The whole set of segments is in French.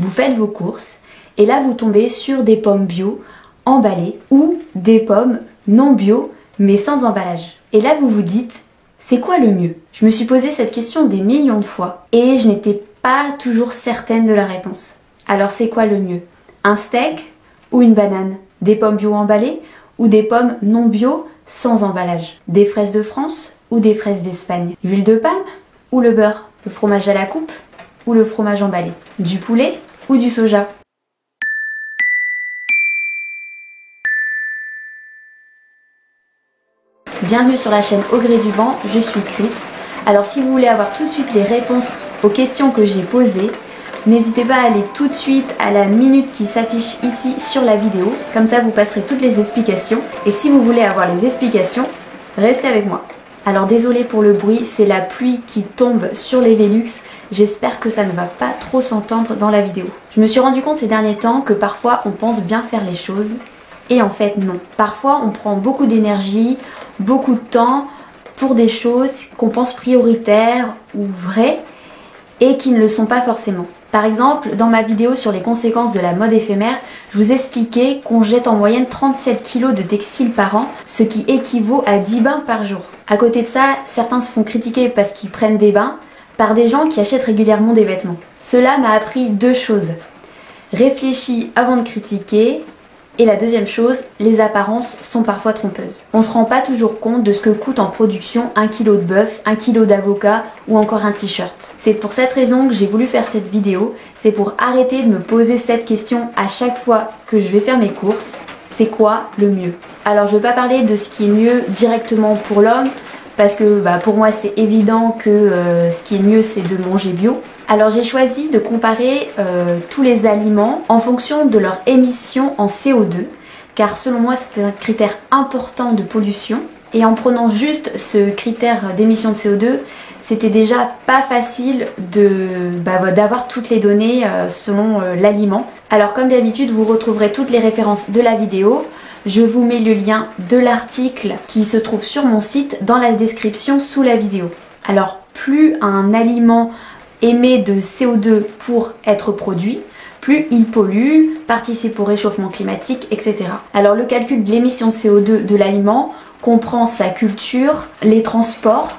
Vous faites vos courses et là vous tombez sur des pommes bio emballées ou des pommes non bio mais sans emballage. Et là vous vous dites, c'est quoi le mieux? Je me suis posé cette question des millions de fois et je n'étais pas toujours certaine de la réponse. Alors c'est quoi le mieux? Un steak ou une banane? Des pommes bio emballées ou des pommes non bio sans emballage? Des fraises de France ou des fraises d'Espagne? L'huile de palme ou le beurre? Le fromage à la coupe ou le fromage emballé? Du poulet ou du soja? Bienvenue sur la chaîne Au gré du vent, je suis Chris. Alors si vous voulez avoir tout de suite les réponses aux questions que j'ai posées, n'hésitez pas à aller tout de suite à la minute qui s'affiche ici sur la vidéo. Comme ça vous passerez toutes les explications. Et si vous voulez avoir les explications, restez avec moi. Alors désolé pour le bruit, c'est la pluie qui tombe sur les Velux. J'espère que ça ne va pas trop s'entendre dans la vidéo. Je me suis rendu compte ces derniers temps que parfois on pense bien faire les choses et en fait non. Parfois on prend beaucoup d'énergie, beaucoup de temps pour des choses qu'on pense prioritaires ou vraies et qui ne le sont pas forcément. Par exemple, dans ma vidéo sur les conséquences de la mode éphémère, je vous expliquais qu'on jette en moyenne 37 kg de textiles par an, ce qui équivaut à 10 bains par jour. À côté de ça, certains se font critiquer parce qu'ils prennent des bains par des gens qui achètent régulièrement des vêtements. Cela m'a appris deux choses. Réfléchis avant de critiquer. Et la deuxième chose, les apparences sont parfois trompeuses. On se rend pas toujours compte de ce que coûte en production 1 kg de bœuf, 1 kg d'avocat ou encore un t-shirt. C'est pour cette raison que j'ai voulu faire cette vidéo, c'est pour arrêter de me poser cette question à chaque fois que je vais faire mes courses. C'est quoi le mieux? Alors je vais pas parler de ce qui est mieux directement pour l'homme, parce que pour moi c'est évident que ce qui est mieux c'est de manger bio. Alors j'ai choisi de comparer tous les aliments en fonction de leur émission en CO2, car selon moi c'est un critère important de pollution. Et en prenant juste ce critère d'émission de CO2, c'était déjà pas facile d'avoir toutes les données selon l'aliment. Alors comme d'habitude, vous retrouverez toutes les références de la vidéo. Je vous mets le lien de l'article qui se trouve sur mon site dans la description sous la vidéo. Alors plus un aliment émet de CO2 pour être produit, plus il pollue, participe au réchauffement climatique, etc. Alors le calcul de l'émission de CO2 de l'aliment comprend sa culture, les transports,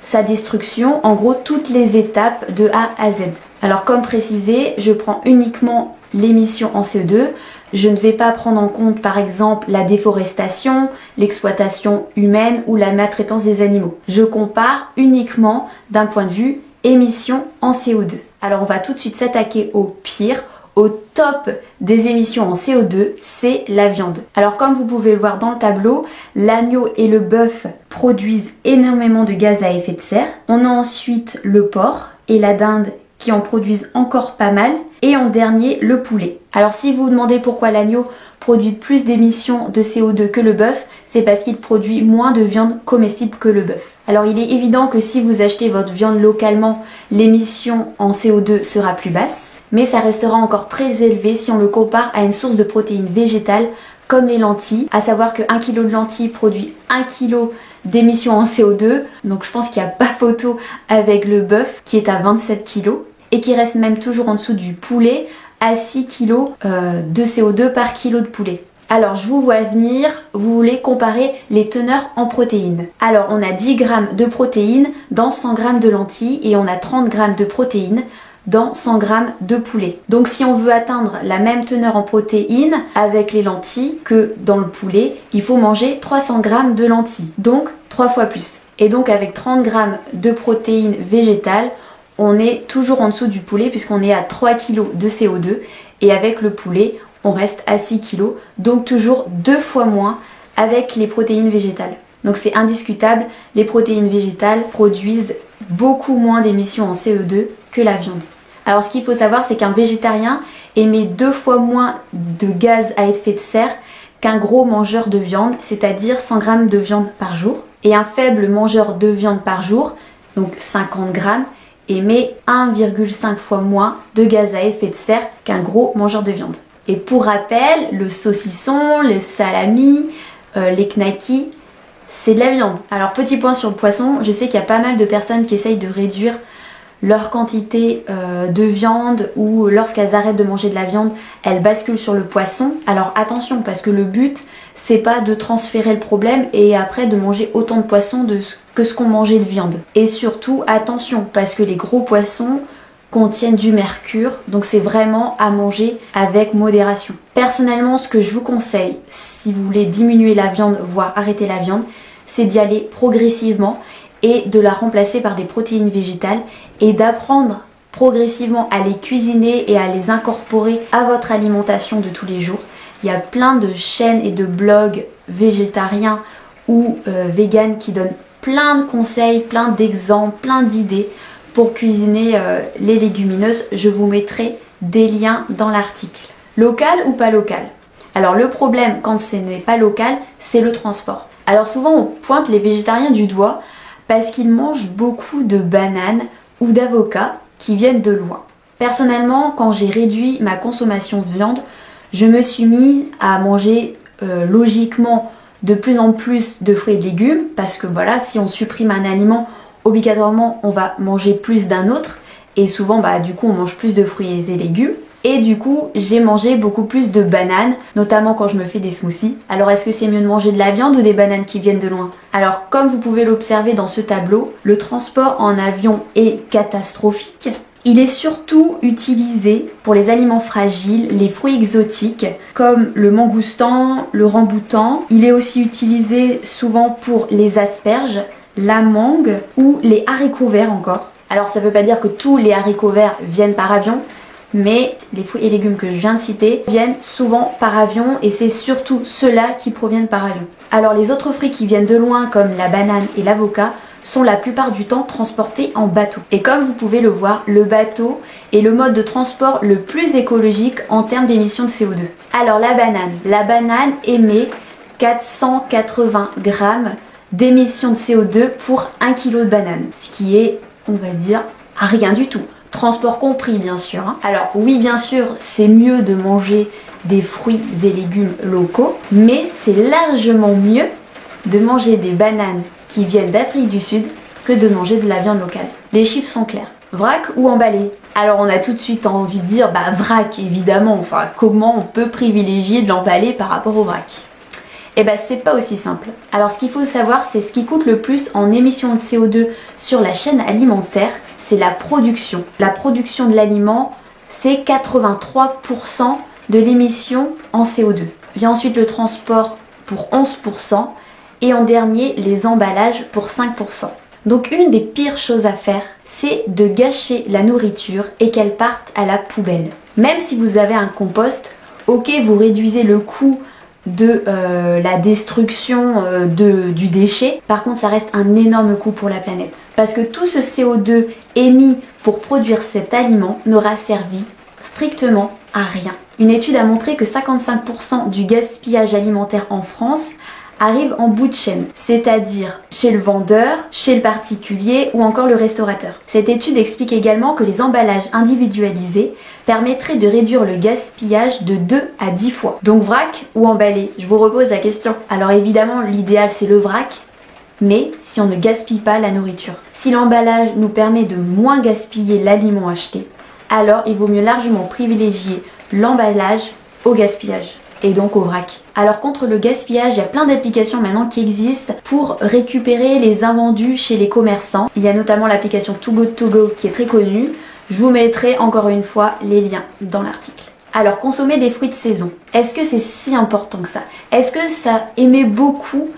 sa destruction, en gros toutes les étapes de A à Z. Alors comme précisé, je prends uniquement l'émission en CO2, je ne vais pas prendre en compte par exemple la déforestation, l'exploitation humaine ou la maltraitance des animaux. Je compare uniquement d'un point de vue émissions en CO2. Alors on va tout de suite s'attaquer au pire, au top des émissions en CO2, c'est la viande. Alors comme vous pouvez le voir dans le tableau, l'agneau et le bœuf produisent énormément de gaz à effet de serre. On a ensuite le porc et la dinde qui en produisent encore pas mal. Et en dernier, le poulet. Alors si vous vous demandez pourquoi l'agneau produit plus d'émissions de CO2 que le bœuf, c'est parce qu'il produit moins de viande comestible que le bœuf. Alors il est évident que si vous achetez votre viande localement, l'émission en CO2 sera plus basse, mais ça restera encore très élevé si on le compare à une source de protéines végétales comme les lentilles, à savoir que 1 kg de lentilles produit 1 kg d'émissions en CO2, donc je pense qu'il n'y a pas photo avec le bœuf qui est à 27 kg et qui reste même toujours en dessous du poulet à 6 kg de CO2 par kilo de poulet. Alors je vous vois venir, vous voulez comparer les teneurs en protéines. Alors on a 10 g de protéines dans 100 g de lentilles et on a 30 g de protéines dans 100 g de poulet. Donc si on veut atteindre la même teneur en protéines avec les lentilles que dans le poulet, il faut manger 300 g de lentilles, donc 3 fois plus. Et donc avec 30 g de protéines végétales, on est toujours en dessous du poulet puisqu'on est à 3 kg de CO2 et avec le poulet, on reste à 6 kg, donc toujours 2 fois moins avec les protéines végétales. Donc c'est indiscutable, les protéines végétales produisent beaucoup moins d'émissions en CO2 que la viande. Alors ce qu'il faut savoir, c'est qu'un végétarien émet 2 fois moins de gaz à effet de serre qu'un gros mangeur de viande, c'est-à-dire 100 g de viande par jour. Et un faible mangeur de viande par jour, donc 50 g, émet 1,5 fois moins de gaz à effet de serre qu'un gros mangeur de viande. Et pour rappel, le saucisson, le salami, les knackis, c'est de la viande. Alors petit point sur le poisson, je sais qu'il y a pas mal de personnes qui essayent de réduire leur quantité de viande ou lorsqu'elles arrêtent de manger de la viande, elles basculent sur le poisson. Alors attention, parce que le but, c'est pas de transférer le problème et après de manger autant de poissons que ce qu'on mangeait de viande. Et surtout, attention, parce que les gros poissons contiennent du mercure, donc c'est vraiment à manger avec modération. Personnellement, ce que je vous conseille, si vous voulez diminuer la viande, voire arrêter la viande, c'est d'y aller progressivement et de la remplacer par des protéines végétales et d'apprendre progressivement à les cuisiner et à les incorporer à votre alimentation de tous les jours. Il y a plein de chaînes et de blogs végétariens ou véganes qui donnent plein de conseils, plein d'exemples, plein d'idées pour cuisiner les légumineuses. Je vous mettrai des liens dans l'article. Local ou pas local? Alors le problème quand ce n'est pas local, c'est le transport. Alors souvent on pointe les végétariens du doigt parce qu'ils mangent beaucoup de bananes ou d'avocats qui viennent de loin. Personnellement, quand j'ai réduit ma consommation de viande, je me suis mise à manger logiquement de plus en plus de fruits et de légumes parce que voilà, si on supprime un aliment, obligatoirement on va manger plus d'un autre et souvent du coup on mange plus de fruits et légumes. Et du coup, j'ai mangé beaucoup plus de bananes, notamment quand je me fais des smoothies. Alors est-ce que c'est mieux de manger de la viande ou des bananes qui viennent de loin? Alors comme vous pouvez l'observer dans ce tableau, le transport en avion est catastrophique. Il est surtout utilisé pour les aliments fragiles, les fruits exotiques comme le mangoustan, le ramboutan. Il est aussi utilisé souvent pour les asperges, la mangue ou les haricots verts encore. Alors ça ne veut pas dire que tous les haricots verts viennent par avion, mais les fruits et légumes que je viens de citer viennent souvent par avion et c'est surtout ceux-là qui proviennent par avion. Alors les autres fruits qui viennent de loin comme la banane et l'avocat sont la plupart du temps transportés en bateau. Et comme vous pouvez le voir, le bateau est le mode de transport le plus écologique en termes d'émissions de CO2. Alors la banane émet 480 grammes d'émissions de CO2 pour 1 kg de banane, ce qui est, on va dire, rien du tout. Transport compris bien sûr. Alors oui bien sûr c'est mieux de manger des fruits et légumes locaux, mais c'est largement mieux de manger des bananes qui viennent d'Afrique du Sud que de manger de la viande locale. Les chiffres sont clairs. Vrac ou emballé? Alors on a tout de suite envie de dire vrac évidemment, enfin comment on peut privilégier de l'emballé par rapport au vrac? Eh ben c'est pas aussi simple. Alors ce qu'il faut savoir c'est ce qui coûte le plus en émissions de CO2 sur la chaîne alimentaire, c'est la production. La production de l'aliment, c'est 83% de l'émission en CO2. Vient ensuite le transport pour 11% et en dernier les emballages pour 5%. Donc une des pires choses à faire, c'est de gâcher la nourriture et qu'elle parte à la poubelle. Même si vous avez un compost, ok vous réduisez le coût de la destruction du déchet. Par contre, ça reste un énorme coût pour la planète. Parce que tout ce CO2 émis pour produire cet aliment n'aura servi strictement à rien. Une étude a montré que 55% du gaspillage alimentaire en France arrive en bout de chaîne, c'est-à-dire chez le vendeur, chez le particulier ou encore le restaurateur. Cette étude explique également que les emballages individualisés permettraient de réduire le gaspillage de 2 à 10 fois. Donc vrac ou emballé? Je vous repose la question. Alors évidemment l'idéal c'est le vrac, mais si on ne gaspille pas la nourriture. Si l'emballage nous permet de moins gaspiller l'aliment acheté, alors il vaut mieux largement privilégier l'emballage au gaspillage. Et donc au vrac. Alors contre le gaspillage, il y a plein d'applications maintenant qui existent pour récupérer les invendus chez les commerçants. Il y a notamment l'application Too Good To Go qui est très connue. Je vous mettrai encore une fois les liens dans l'article. Alors consommer des fruits de saison. Est-ce que c'est si important que ça? Est-ce que ça émet beaucoup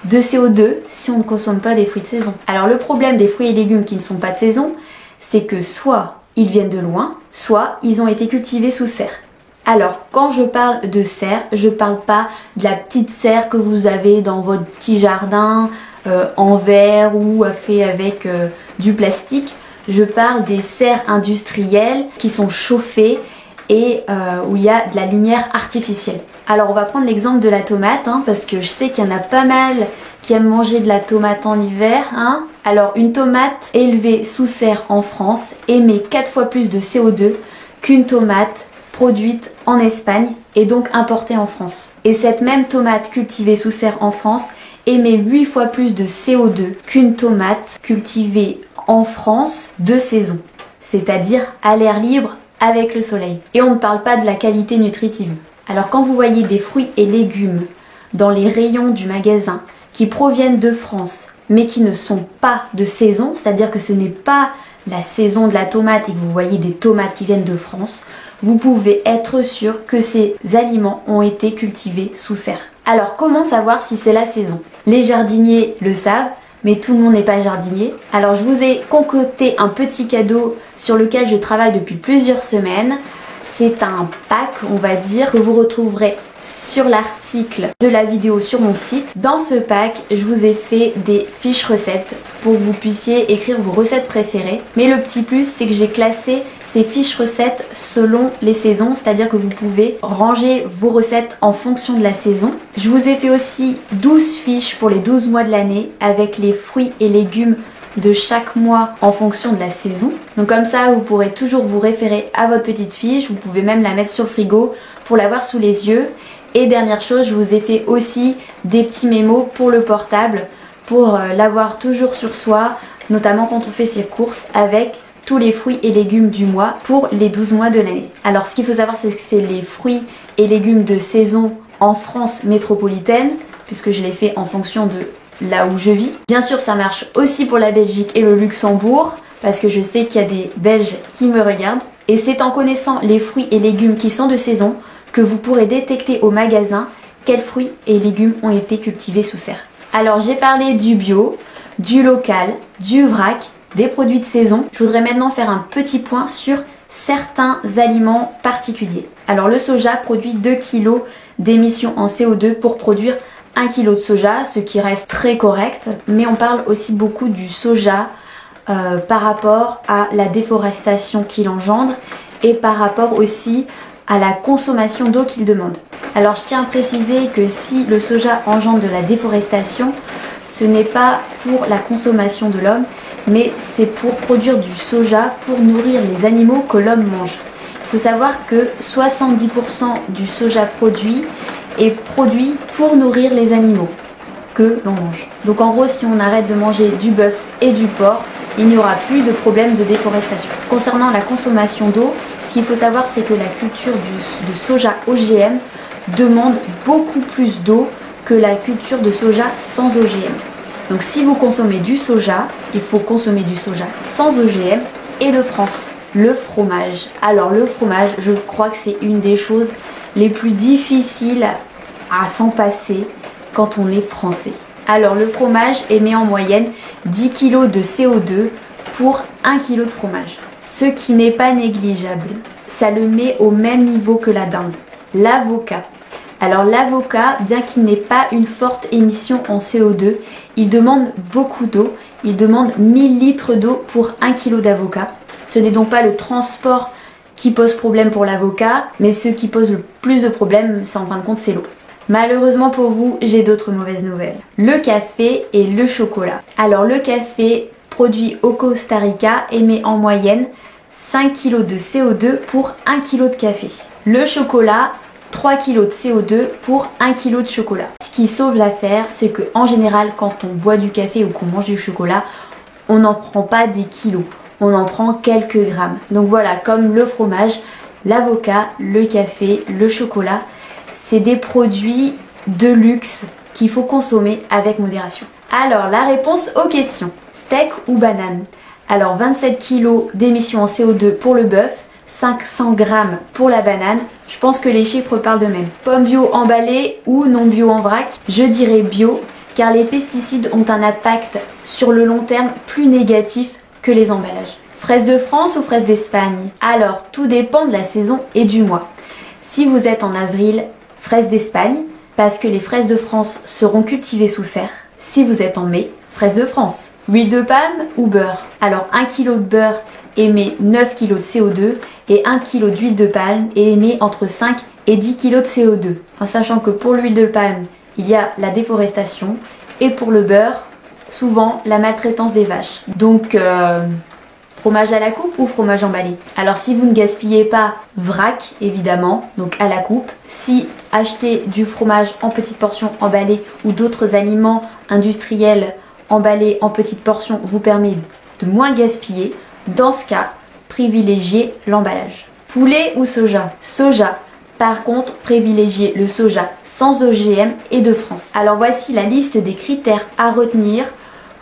de CO2 si on ne consomme pas des fruits de saison? Alors le problème des fruits et légumes qui ne sont pas de saison, c'est que soit ils viennent de loin, soit ils ont été cultivés sous serre. Alors, quand je parle de serre, je parle pas de la petite serre que vous avez dans votre petit jardin en verre ou fait avec du plastique. Je parle des serres industrielles qui sont chauffées et où il y a de la lumière artificielle. Alors, on va prendre l'exemple de la tomate, parce que je sais qu'il y en a pas mal qui aiment manger de la tomate en hiver. Alors, une tomate élevée sous serre en France émet 4 fois plus de CO2 qu'une tomate produite en Espagne et donc importée en France. Et cette même tomate cultivée sous serre en France émet 8 fois plus de CO2 qu'une tomate cultivée en France de saison, c'est-à-dire à l'air libre avec le soleil. Et on ne parle pas de la qualité nutritive. Alors quand vous voyez des fruits et légumes dans les rayons du magasin qui proviennent de France, mais qui ne sont pas de saison, c'est-à-dire que ce n'est pas la saison de la tomate et que vous voyez des tomates qui viennent de France, vous pouvez être sûr que ces aliments ont été cultivés sous serre. Alors comment savoir si c'est la saison? Les jardiniers le savent, mais tout le monde n'est pas jardinier. Alors je vous ai concocté un petit cadeau sur lequel je travaille depuis plusieurs semaines. C'est un pack, on va dire, que vous retrouverez sur l'article de la vidéo sur mon site. Dans ce pack, je vous ai fait des fiches recettes pour que vous puissiez écrire vos recettes préférées. Mais le petit plus, c'est que j'ai classé ces fiches recettes selon les saisons, c'est-à-dire que vous pouvez ranger vos recettes en fonction de la saison. Je vous ai fait aussi 12 fiches pour les 12 mois de l'année avec les fruits et légumes de chaque mois en fonction de la saison. Donc comme ça, vous pourrez toujours vous référer à votre petite fiche. Vous pouvez même la mettre sur le frigo pour l'avoir sous les yeux. Et dernière chose, je vous ai fait aussi des petits mémos pour le portable pour l'avoir toujours sur soi, notamment quand on fait ses courses avec tous les fruits et légumes du mois pour les 12 mois de l'année. Alors ce qu'il faut savoir, c'est que c'est les fruits et légumes de saison en France métropolitaine, puisque je l'ai fait en fonction de là où je vis. Bien sûr, ça marche aussi pour la Belgique et le Luxembourg, parce que je sais qu'il y a des Belges qui me regardent. Et c'est en connaissant les fruits et légumes qui sont de saison que vous pourrez détecter au magasin quels fruits et légumes ont été cultivés sous serre. Alors j'ai parlé du bio, du local, du vrac, des produits de saison. Je voudrais maintenant faire un petit point sur certains aliments particuliers. Alors le soja produit 2 kg d'émissions en CO2 pour produire 1 kg de soja, ce qui reste très correct, mais on parle aussi beaucoup du soja par rapport à la déforestation qu'il engendre et par rapport aussi à la consommation d'eau qu'il demande. Alors je tiens à préciser que si le soja engendre de la déforestation, ce n'est pas pour la consommation de l'homme, mais c'est pour produire du soja pour nourrir les animaux que l'homme mange. Il faut savoir que 70% du soja produit est produit pour nourrir les animaux que l'on mange. Donc en gros, si on arrête de manger du bœuf et du porc, il n'y aura plus de problème de déforestation. Concernant la consommation d'eau, ce qu'il faut savoir, c'est que la culture de soja OGM demande beaucoup plus d'eau que la culture de soja sans OGM. Donc si vous consommez du soja, il faut consommer du soja sans OGM et de France. Le fromage. Alors le fromage, je crois que c'est une des choses les plus difficiles à s'en passer quand on est français. Alors le fromage émet en moyenne 10 kg de CO2 pour 1 kg de fromage, ce qui n'est pas négligeable. Ça le met au même niveau que la dinde. L'avocat. Alors l'avocat, bien qu'il n'ait pas une forte émission en CO2, il demande beaucoup d'eau. Il demande 1000 litres d'eau pour 1 kg d'avocat. Ce n'est donc pas le transport qui pose problème pour l'avocat, mais ce qui pose le plus de problèmes, c'est en fin de compte, c'est l'eau. Malheureusement pour vous, j'ai d'autres mauvaises nouvelles. Le café et le chocolat. Alors le café produit au Costa Rica émet en moyenne 5 kg de CO2 pour 1 kg de café. Le chocolat, 3 kg de CO2 pour 1 kg de chocolat. Ce qui sauve l'affaire, c'est que en général, quand on boit du café ou qu'on mange du chocolat, on n'en prend pas des kilos, on en prend quelques grammes. Donc voilà, comme le fromage, l'avocat, le café, le chocolat, c'est des produits de luxe qu'il faut consommer avec modération. Alors la réponse aux questions. Steak ou banane? Alors 27 kg d'émissions en CO2 pour le bœuf, 500 grammes pour la banane. Je pense que les chiffres parlent d'eux-mêmes. Pommes bio emballées ou non bio en vrac? Je dirais bio, car les pesticides ont un impact sur le long terme plus négatif que les emballages. Fraises de France ou fraises d'Espagne? Alors tout dépend de la saison et du mois. Si vous êtes en avril, fraises d'Espagne, parce que les fraises de France seront cultivées sous serre. Si vous êtes en mai, fraises de France. Huile de palme ou beurre? Alors 1 kg de beurre émet 9 kg de CO2 et 1 kg d'huile de palme émet entre 5 et 10 kg de CO2. En sachant que pour l'huile de palme, il y a la déforestation et pour le beurre, souvent la maltraitance des vaches. Donc fromage à la coupe ou fromage emballé? Alors si vous ne gaspillez pas, vrac évidemment, donc à la coupe. Si acheter du fromage en petites portions emballées ou d'autres aliments industriels emballés en petites portions vous permet de moins gaspiller. Dans ce cas, privilégiez l'emballage. Poulet ou soja? Soja. Par contre, privilégiez le soja sans OGM et de France. Alors voici la liste des critères à retenir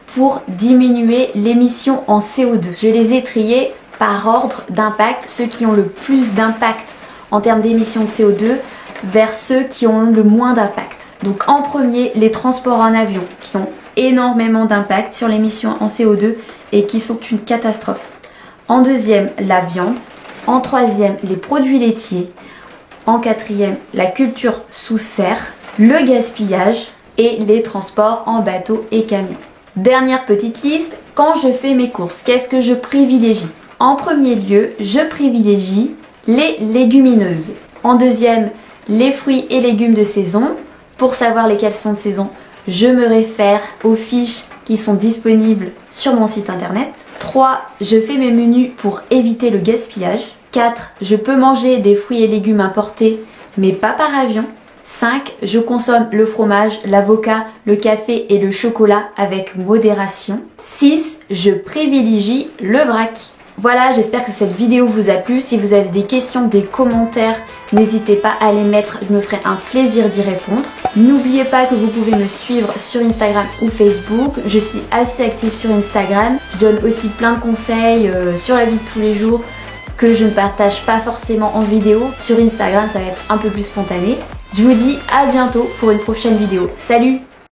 pour diminuer l'émission en CO2. Je les ai triés par ordre d'impact, ceux qui ont le plus d'impact en termes d'émissions de CO2 vers ceux qui ont le moins d'impact. Donc en premier, les transports en avion qui ont énormément d'impact sur l'émission en CO2 et qui sont une catastrophe. En deuxième, la viande. En troisième, les produits laitiers. En quatrième, la culture sous serre, le gaspillage et les transports en bateau et camion. Dernière petite liste, quand je fais mes courses, qu'est-ce que je privilégie? En premier lieu, je privilégie les légumineuses. En deuxième, les fruits et légumes de saison. Pour savoir lesquels sont de saison, je me réfère aux fiches qui sont disponibles sur mon site internet. 3. Je fais mes menus pour éviter le gaspillage. 4. Je peux manger des fruits et légumes importés, mais pas par avion. 5. Je consomme le fromage, l'avocat, le café et le chocolat avec modération. 6. Je privilégie le vrac. Voilà, j'espère que cette vidéo vous a plu. Si vous avez des questions, des commentaires, n'hésitez pas à les mettre, je me ferai un plaisir d'y répondre. N'oubliez pas que vous pouvez me suivre sur Instagram ou Facebook. Je suis assez active sur Instagram. Je donne aussi plein de conseils sur la vie de tous les jours que je ne partage pas forcément en vidéo. Sur Instagram, ça va être un peu plus spontané. Je vous dis à bientôt pour une prochaine vidéo. Salut!